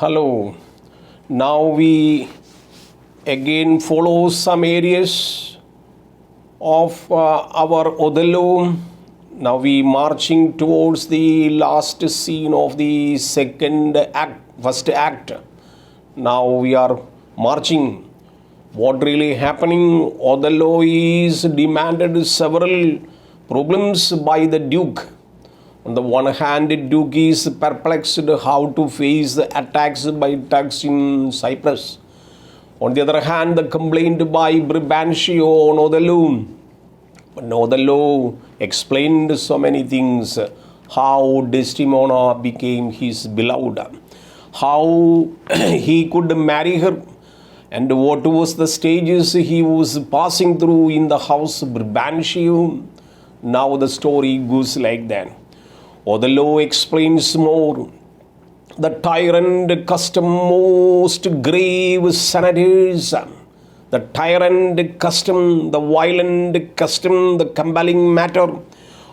Hello. Now we again follow some areas of our Othello. Now we marching towards the last scene of the second act, first act. Now we are marching. What really happening? Othello is demanded several problems by the Duke. On the one hand, Duke is perplexed how to face the attacks by Turks in Cyprus. On the other hand, the complaint by Brabantio on Othello. But Othello explained so many things, how Desdemona became his beloved, how he could marry her, and what was the stages he was passing through in the house of Brabantio. Now the story goes like that. Othello explains more. The tyrant custom most grave senators, the tyrant custom, the violent custom, the compelling matter,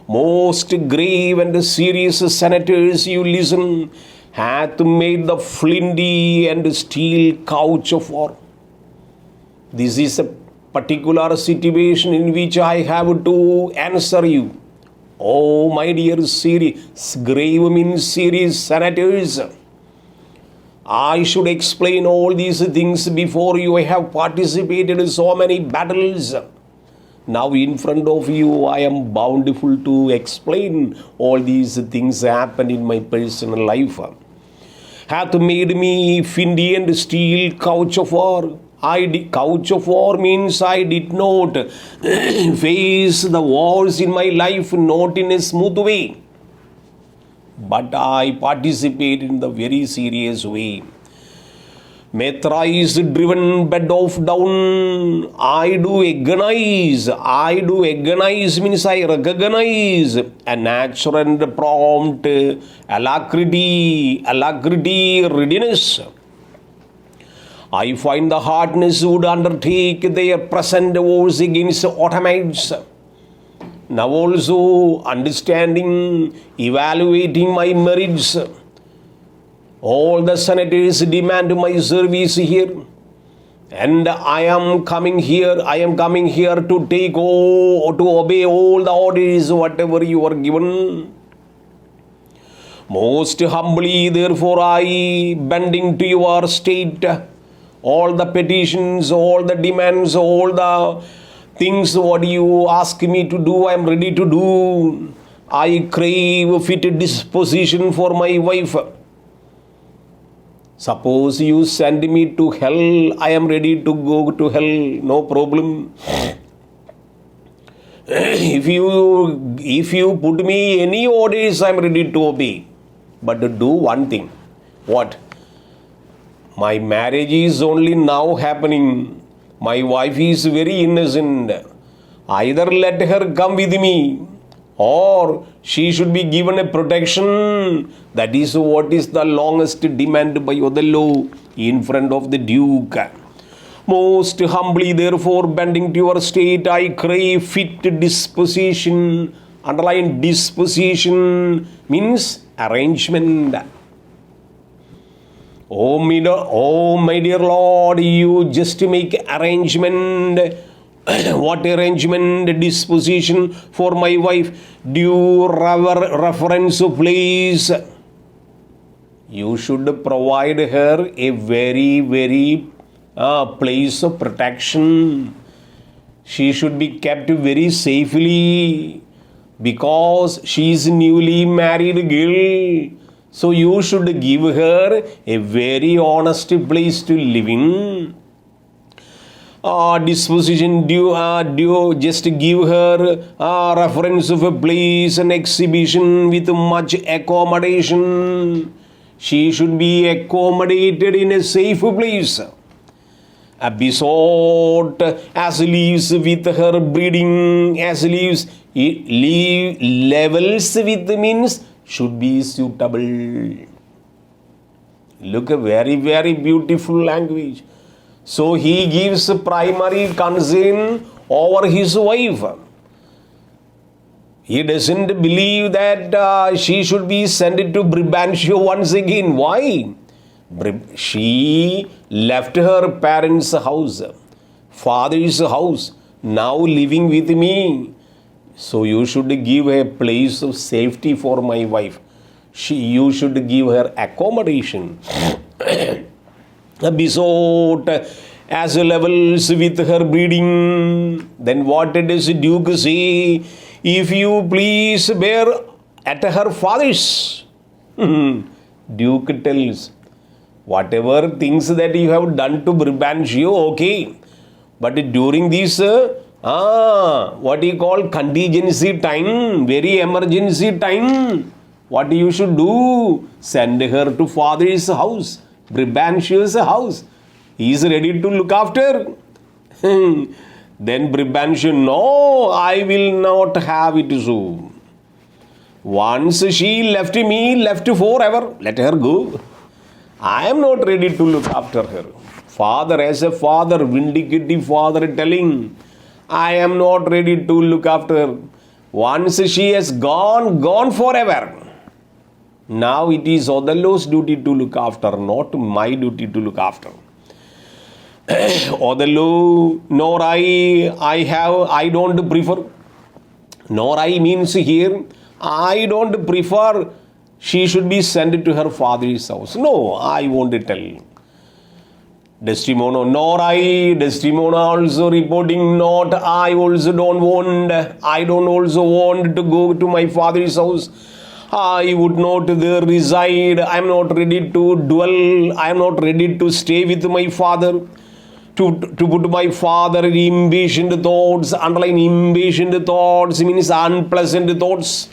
most grave and serious senators, you listen, hath made the flinty and steel couch of war. This is a particular situation in which I have to answer you. Oh, my dear serious, grave means serious senators. I should explain all these things before you. I have participated in so many battles. Now in front of you, I am bountiful to explain all these things happen in my personal life. Hath made me flinty and steel couch of war. Couch of war means I did not face the wars in my life not in a smooth way, but I participate in the very serious way. Mithra is driven bed of down. I do agonize means I recognize a natural and prompt alacrity, readiness. I find the hardness would undertake their present wars against Ottomans. Now also understanding, evaluating my merits. All the senators demand my service here. And I am coming here to take to obey all the orders, whatever you are given. Most humbly, therefore, I, bending to your state, all the petitions, all the demands, all the things what you ask me to do, I am ready to do. I crave fit disposition for my wife. Suppose you send me to hell, I am ready to go to hell, no problem. If you put me any orders, I am ready to obey. But do one thing. What? My marriage is only now happening. My wife is very innocent. Either let her come with me or she should be given a protection. That is what is the longest demand by Othello in front of the Duke. Most humbly, therefore, bending to your state, I crave fit disposition. Underline disposition means arrangement. Oh my dear Lord, you just make arrangement. What arrangement? Disposition for my wife. Due reference, please. You should provide her a very place of protection. She should be kept very safely because she is newly married girl. So you should give her a very honest place to live in. Disposition due just give her reference of a place and exhibition with much accommodation. She should be accommodated in a safe place. A besought as leaves with her breeding, as leaves levels with means should be suitable. Look, a very beautiful language. So he gives primary concern over his wife. He doesn't believe that she should be sent to Brabantio once again. Why? She left her parents' house, father's house, now living with me. So you should give a place of safety for my wife. You should give her accommodation. Besought as levels with her breeding. Then what does Duke say? If you please bear at her father's. Duke tells, whatever things that you have done to Brabantio, okay. But during this, what you call contingency time, very emergency time, what you should do? Send her to father's house, Brabantio's house. He is ready to look after. Then Brabantio, no, I will not have it so. Once she left me, left forever. Let her go. I am not ready to look after her. Father, as a father, vindicative father telling, I am not ready to look after her. Once she has gone, gone forever. Now it is Othello's duty to look after, not my duty to look after. Othello, nor I don't prefer. Nor I means here, I don't prefer she should be sent to her father's house. No, I won't tell. Desdemona, nor I. Desdemona also reporting, not I also don't want. I don't also want to go to my father's house. I would not there reside. I am not ready to dwell. I am not ready to stay with my father. To put my father in impatient thoughts. Underline impatient thoughts means unpleasant thoughts.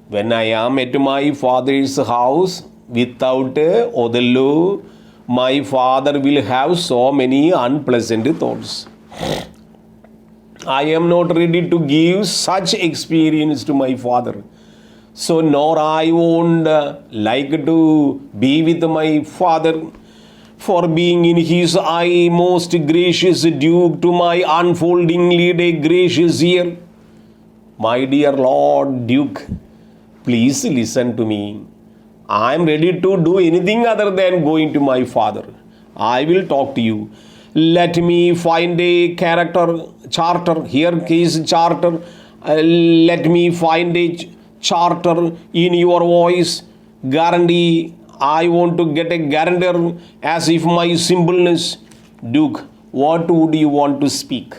When I am at my father's house without Othello, my father will have so many unpleasant thoughts. I am not ready to give such experience to my father. So nor I won't like to be with my father, for being in his eye most gracious Duke to my unfoldingly a gracious ear. My dear Lord Duke, please listen to me. I am ready to do anything other than going to my father. I will talk to you. Let me find a charter. Here case charter. Let me find a charter in your voice. Guarantee. I want to get a guarantor as if my simpleness. Duke, what would you want to speak?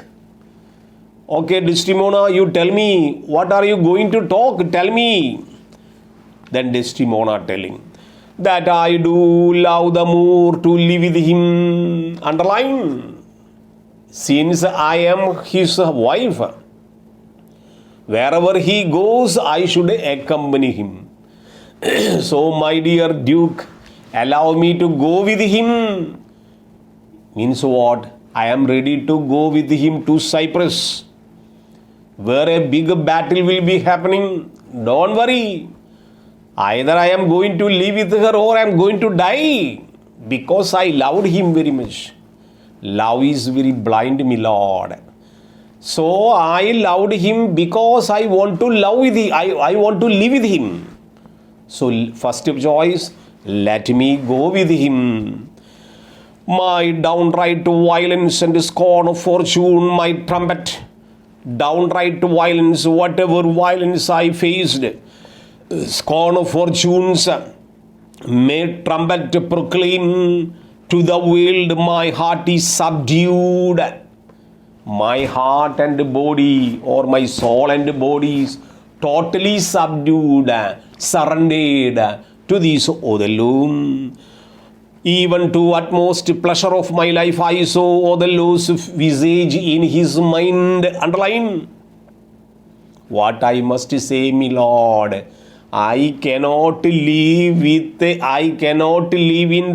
Okay, Desdemona, you tell me. What are you going to talk? Tell me. Then Desdemona telling that I do love the more to live with him. Underline. Since I am his wife, wherever he goes, I should accompany him. So, my dear Duke, allow me to go with him. Means what? I am ready to go with him to Cyprus, where a big battle will be happening. Don't worry. Either I am going to live with her or I am going to die, because I loved him very much. Love is very blind, my Lord. So I loved him because I want to love with him. I want to live with him. So first choice, let me go with him. My downright violence and scorn of fortune, my trumpet. Downright violence, whatever violence I faced, scorn of fortunes, may trumpet proclaim to the world my heart is subdued. My heart and body, or my soul and body is totally subdued, surrendered to this Othello. Even to utmost pleasure of my life, I saw Othello's visage in his mind. Underline. What I must say, my Lord, I cannot live in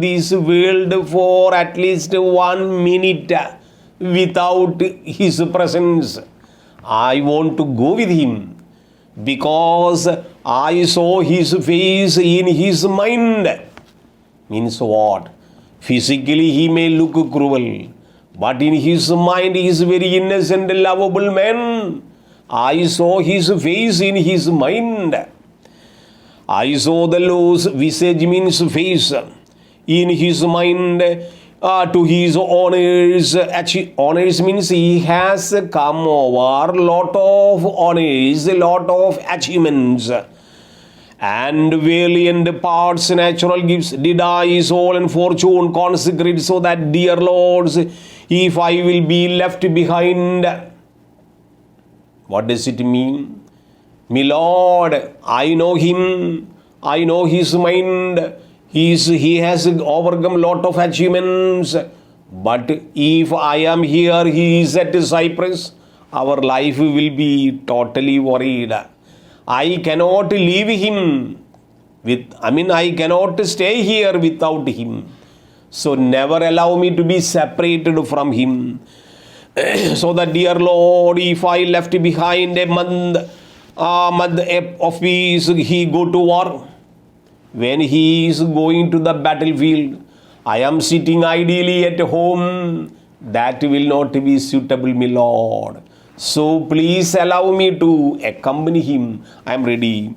this world for at least 1 minute without his presence. I want to go with him because I saw his face in his mind. Means what? Physically he may look cruel, but in his mind he is very innocent, lovable man. I saw his face in his mind. I saw the Lord's visage means face in his mind to his honors. Honors means he has come over lot of honors, lot of achievements and valiant parts, natural gifts, did I soul and fortune consecrate, so that, dear Lords, if I will be left behind. What does it mean? My Lord, I know him, I know his mind, he has overcome lot of achievements, but if I am here, he is at Cyprus, our life will be totally worried. I cannot leave him I cannot stay here without him. So never allow me to be separated from him. So that, dear Lord, if I left behind a month of peace, he go to war. When he is going to the battlefield, I am sitting ideally at home. That will not be suitable, my Lord. So please allow me to accompany him. I am ready.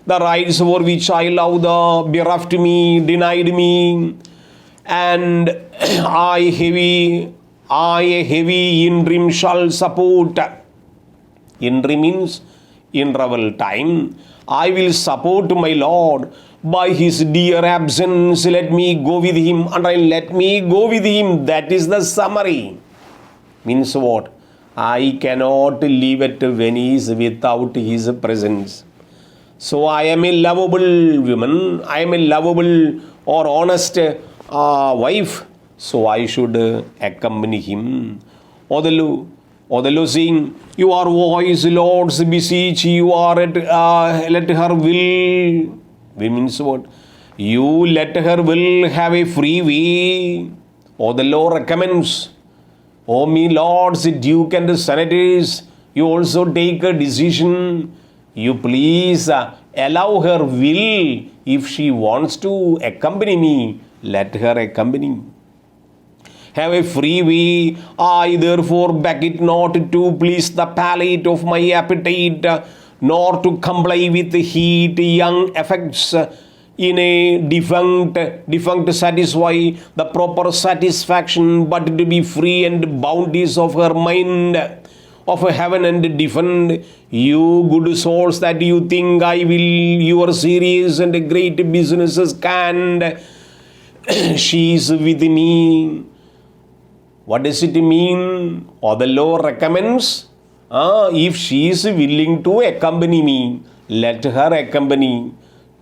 The rights for which I love the bereft me, denied me, and I heavy in dream shall support. In dream means interval time. I will support my Lord by his dear absence. Let me go with him, and let me go with him. That is the summary. Means what? I cannot live at Venice without his presence. So I am a lovable woman, I am a lovable or honest wife, so I should accompany him. Othello saying, your voice, Lords, beseech, you are at let her will. Will means what? You let her will have a free way. Othello recommends, O me lords, duke and senators, you also take a decision. You please allow her will. If she wants to accompany me, let her accompany. Have a free way. I therefore beg it not to please the palate of my appetite, nor to comply with the heat, young effects in a defunct satisfy the proper satisfaction, but to be free and bounties of her mind, of heaven, and defend you good souls that you think I will your serious and great businesses can. She is with me. What does it mean? Othello recommends, if she is willing to accompany me, let her accompany.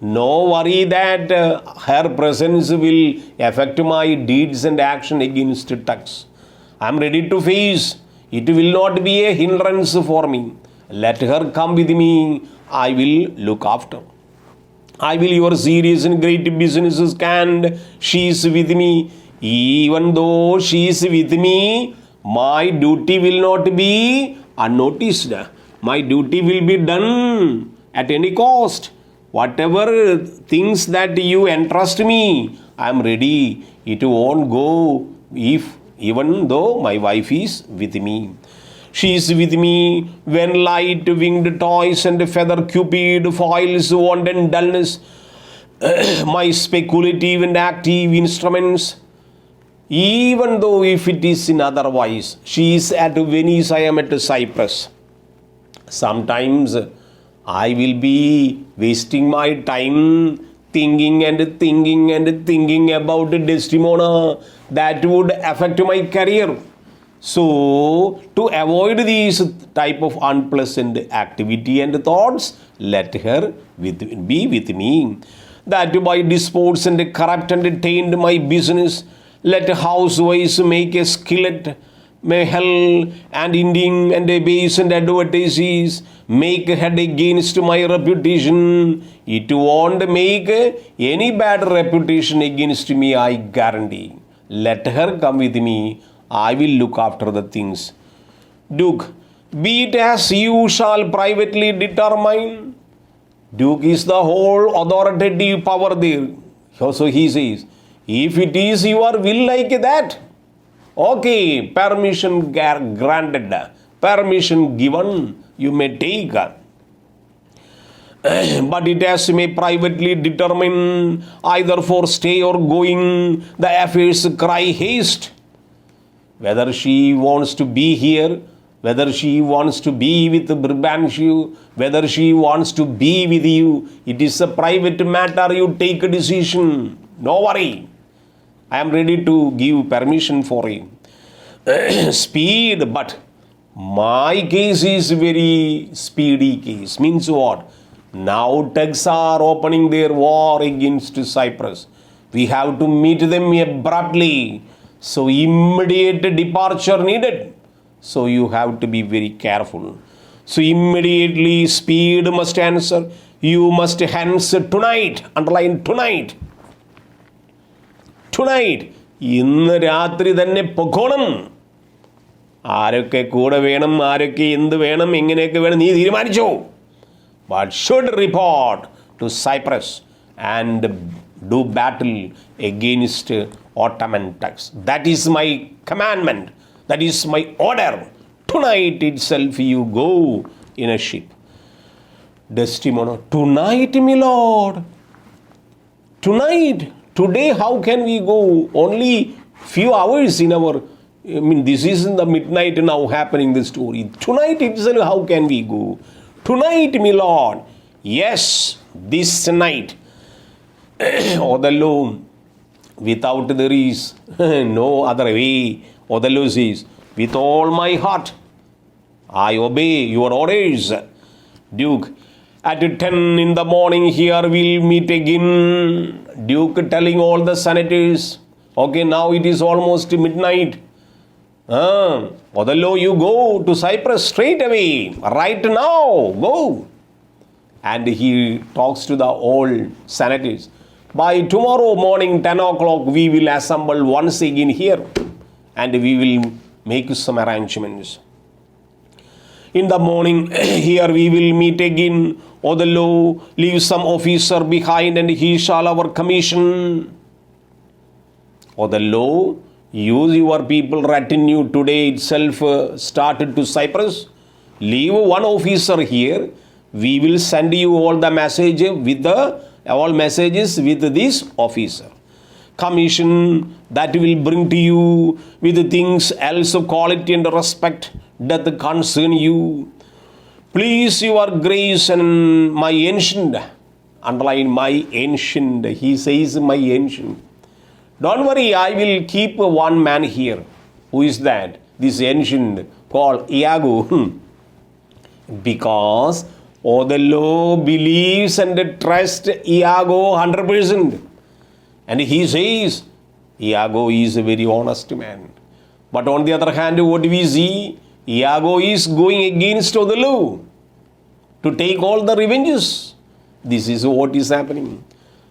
No worry that her presence will affect my deeds and action against Tux. I am ready to face. It will not be a hindrance for me. Let her come with me. I will look after. I will your serious and great businesses can. She is with me. Even though she is with me, my duty will not be unnoticed. My duty will be done at any cost. Whatever things that you entrust me, I am ready. It won't go even though my wife is with me. She is with me when light winged toys and feather cupid foils wanton dullness, my speculative and active instruments. Even though if it is in otherwise, she is at Venice, I am at Cyprus. Sometimes I will be wasting my time thinking about Desdemona. That would affect my career. So, to avoid these type of unpleasant activity and thoughts, let her be with me. That by disports and corrupt and taint my business, let housewives make a skillet, may hell and ending and a base and advertises, make head against my reputation. It won't make any bad reputation against me, I guarantee. Let her come with me. I will look after the things. Duke, be it as you shall privately determine. Duke is the whole authoritative power there. So he says, if it is your will like that, okay, permission granted, permission given, you may take. but it has may privately determine either for stay or going. The affairs cry haste. Whether she wants to be here, whether she wants to be with Brabantio, whether she wants to be with you, it is a private matter. You take a decision. No worry. I am ready to give permission for you. Speed, but my case is very speedy case. Means what? Now Turks are opening their war against Cyprus. We have to meet them abruptly. So immediate departure needed. So you have to be very careful. So immediately speed must answer. You must hence tonight. Underline tonight. Tonight. ഇന്ന് രാത്രി തന്നെ പൊക്കോണം. ആരൊക്കെ കൂടെ വേണം, ആരൊക്കെ എന്ത് വേണം, എങ്ങനെയൊക്കെ വേണം നീ തീരുമാനിച്ചോ. But should report to Cyprus and do battle against Ottoman Turks. That is my commandment. That is my order. Tonight itself you go in a ship. Desdemona, tonight, my lord. Tonight. Today, how can we go? Only few hours in our... this is in the midnight now happening, the story. Tonight itself, how can we go? Tonight, my lord. Yes, this night. Othello, without there is no other way. Othello says, with all my heart, I obey your orders. Duke, at 10 in the morning here we'll meet again. Duke telling all the senators, okay, now it is almost midnight. Othello, you go to Cyprus straight away. Right now, go. And he talks to the old senators. By tomorrow morning, 10 o'clock, we will assemble once again here. And we will make some arrangements. In the morning, here we will meet again. Othello, leave some officer behind and he shall our commission. Othello, use your people retinue today itself started to Cyprus. Leave one officer here. We will send you all the message with all messages with this officer. Commission that will bring to you with things else of quality and respect that concern you. Please your grace and my ancient. Underline my ancient. He says my ancient. Don't worry, I will keep one man here. Who is that? This ancient called Iago. Because Othello believes and trusts Iago 100%. And he says, Iago is a very honest man. But on the other hand, what do we see? Iago is going against Othello to take all the revenges. This is what is happening.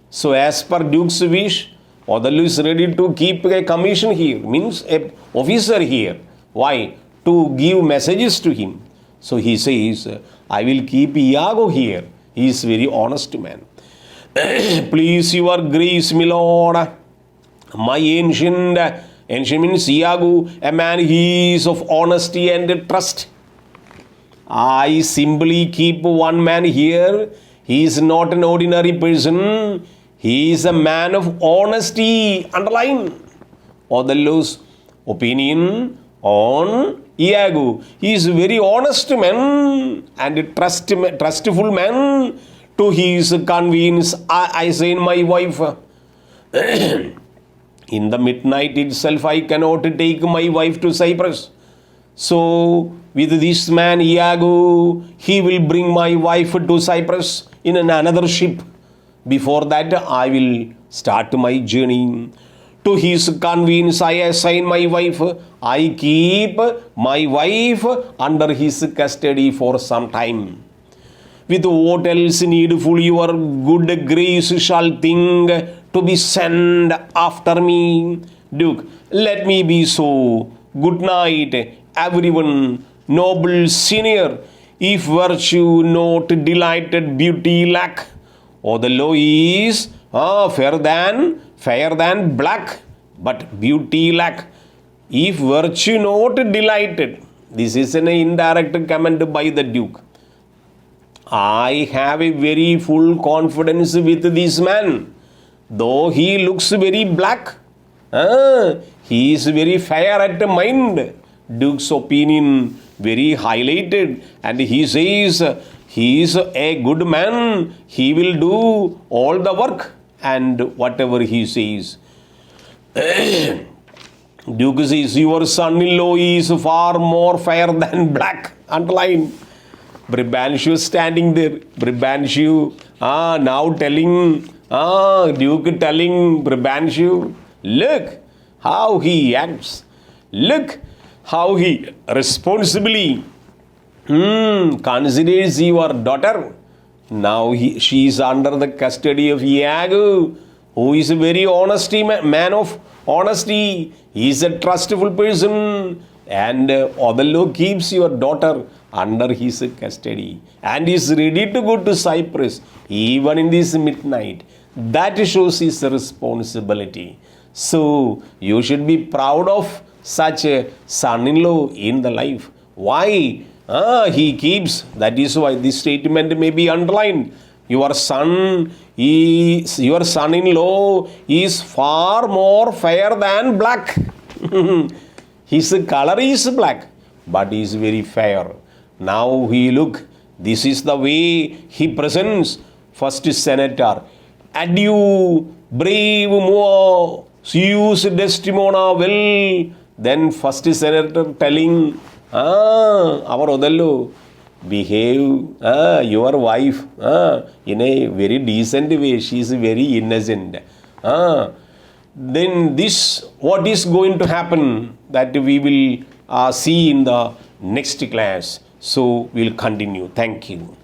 So as per Duke's wish, Othello is ready to keep a commission here, means an officer here. Why? To give messages to him. So he says, I will keep Iago here. He is very honest man. Please your grace, my lord. My ancient means Iago, a man he is of honesty and trust. I simply keep one man here. He is not an ordinary person. He is a man of honesty. Underline Othello's opinion on Iago. He is a very honest man and a trustful man. To his convenience, I say my wife. In the midnight itself, I cannot take my wife to Cyprus. So, with this man, Iago, he will bring my wife to Cyprus in another ship. Before that, I will start my journey. To his convenience, I assign my wife. I keep my wife under his custody for some time. With what else needful your good grace shall think to be sent after me. Duke, let me be so. Good night, everyone. Noble senior, if virtue not delighted, beauty lack. Othello is fair than black, but beauty lack. If virtue not delighted, this is an indirect comment by the Duke. I have a very full confidence with this man. Though he looks very black, he is very fair at mind. Duke's opinion very highlighted, and he says he is a good man. He will do all the work and whatever he says. Duke says, your son-in-law is far more fair than black. Underline. Brabantio standing there. Brabantio, now telling, Duke telling Brabantio, look how he acts. Look how he responsibly considers your daughter. Now she is under the custody of Iago, who is a very honesty man of honesty. He is a trustful person. And Othello keeps your daughter under his custody and is ready to go to Cyprus even in this midnight. That shows his responsibility. So you should be proud of such a son-in-law in the life. Why? He keeps. That is why this statement may be underlined. Your son-in-law is far more fair than black. His color is black, but he is very fair. Now look, this is the way he presents first senator. Adieu, brave Moa, use Desdemona well. Then first senator telling, our Othello, behave your wife in a very decent way. She is very innocent. Then this, what is going to happen, that we will see in the next class. So we'll continue. Thank you.